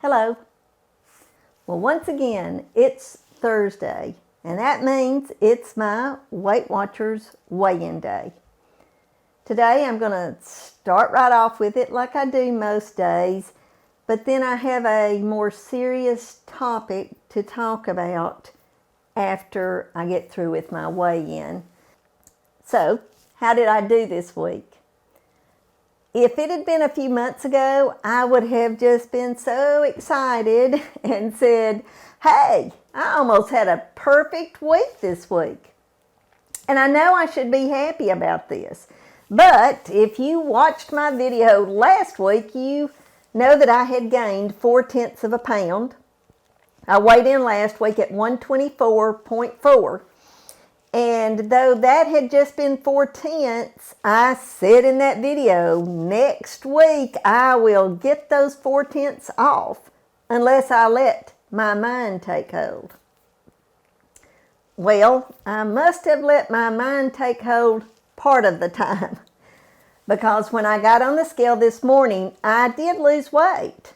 Hello. Well, once again, it's Thursday, and that means it's my Weight Watchers weigh-in day. Today I'm going to start right off with it like I do most days, but then I have a more serious topic to talk about after I get through with my weigh-in. So, how did I do this week? If it had been a few months ago, I would have just been so excited and said, hey, I almost had a perfect week this week. And I know I should be happy about this. But if you watched my video last week, you know that I had gained 0.4 of a pound. I weighed in last week at 124.4. And though that had just been 0.4, I said in that video, next week I will get those 0.4 off unless I let my mind take hold. Well, I must have let my mind take hold part of the time, because when I got on the scale this morning, I did lose weight,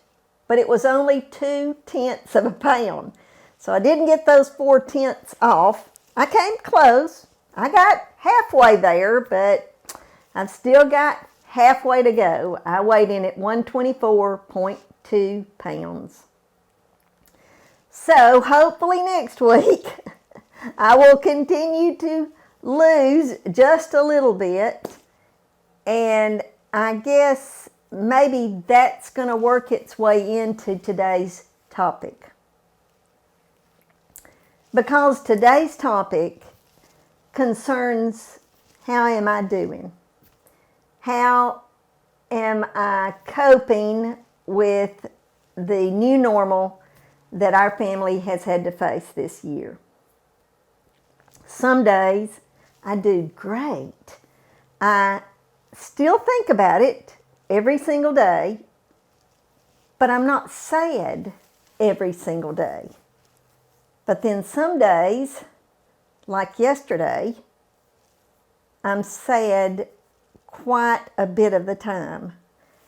but it was only 0.2 of a pound. So I didn't get those 0.4 off. I came close. I got halfway there, but I've still got halfway to go. I weighed in at 124.2 pounds. So hopefully next week I will continue to lose just a little bit, and I guess maybe that's going to work its way into today's topic. Because today's topic concerns how am I doing? How am I coping with the new normal that our family has had to face this year? Some days I do great. I still think about it every single day, but I'm not sad every single day. But then some days, like yesterday, I'm sad quite a bit of the time.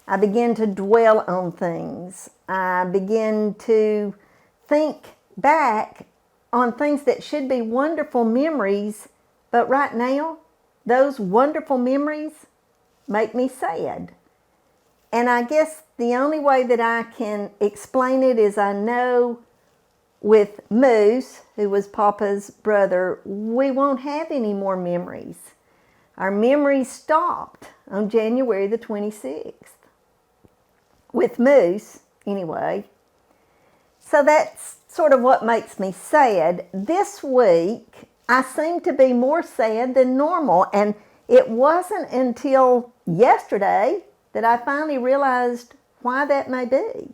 I begin to dwell on things. I begin to think back on things that should be wonderful memories, but right now, those wonderful memories make me sad. And I guess the only way that I can explain it is I know with Moose, who was Papa's brother, we won't have any more memories. Our memories stopped on January the 26th. With Moose, anyway. So that's sort of what makes me sad. This week, I seem to be more sad than normal, and it wasn't until yesterday that I finally realized why that may be.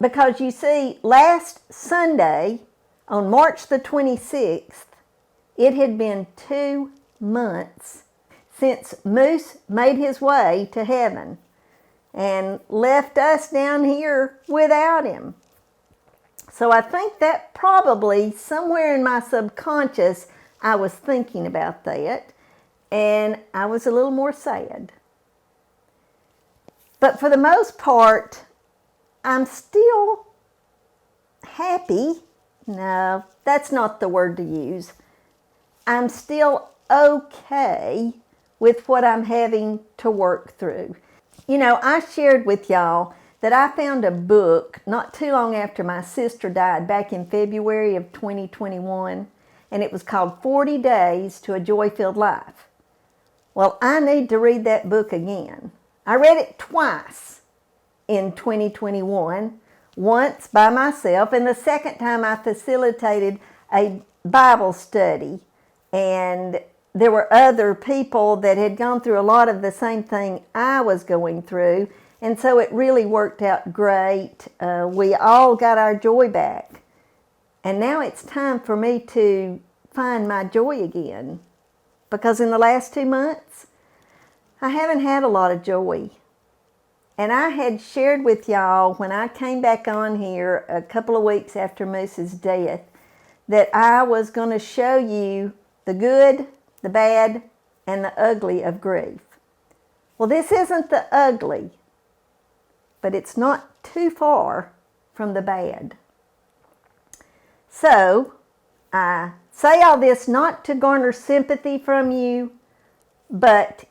Because you see, last Sunday, on March the 26th, it had been 2 months since Moose made his way to heaven and left us down here without him. So I think that probably somewhere in my subconscious, I was thinking about that, and I was a little more sad. But for the most part, I'm still happy. No, that's not the word to use. I'm still okay with what I'm having to work through. You know, I shared with y'all that I found a book not too long after my sister died back in February of 2021, and it was called 40 Days to a Joy-Filled Life. Well, I need to read that book again. I read it twice in 2021, once by myself, and the second time I facilitated a Bible study, and there were other people that had gone through a lot of the same thing I was going through, and so it really worked out great. We all got our joy back, and now it's time for me to find my joy again, because in the last 2 months, I haven't had a lot of joy. And I had shared with y'all when I came back on here a couple of weeks after Moose's death that I was going to show you the good, the bad, and the ugly of grief. Well, this isn't the ugly, but it's not too far from the bad. So, I say all this not to garner sympathy from you, but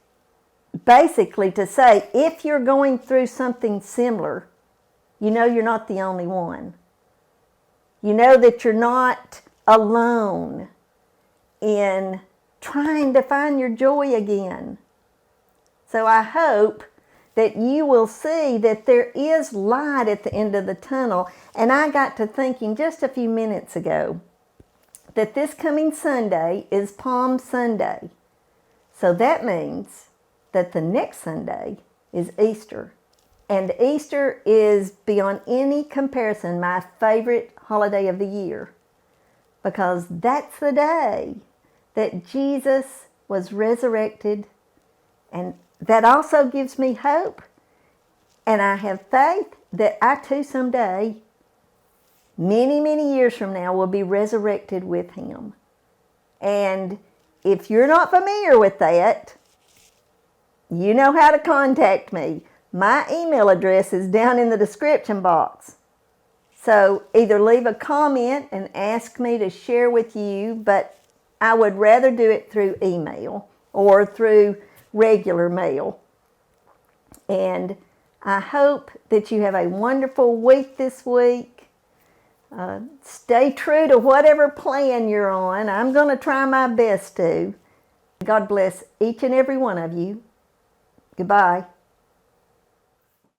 basically to say, if you're going through something similar, you know you're not the only one. You know that you're not alone in trying to find your joy again. So I hope that you will see that there is light at the end of the tunnel. And I got to thinking just a few minutes ago that this coming Sunday is Palm Sunday. So that means that the next Sunday is Easter. And Easter is beyond any comparison my favorite holiday of the year, because that's the day that Jesus was resurrected, and that also gives me hope. And I have faith that I too someday, many, many years from now, will be resurrected with him. And if you're not familiar with that, you know how to contact me. My email address is down in the description box. So either leave a comment and ask me to share with you, but I would rather do it through email or through regular mail. And I hope that you have a wonderful week this week. Stay true to whatever plan you're on. I'm going to try my best to. God bless each and every one of you. Goodbye.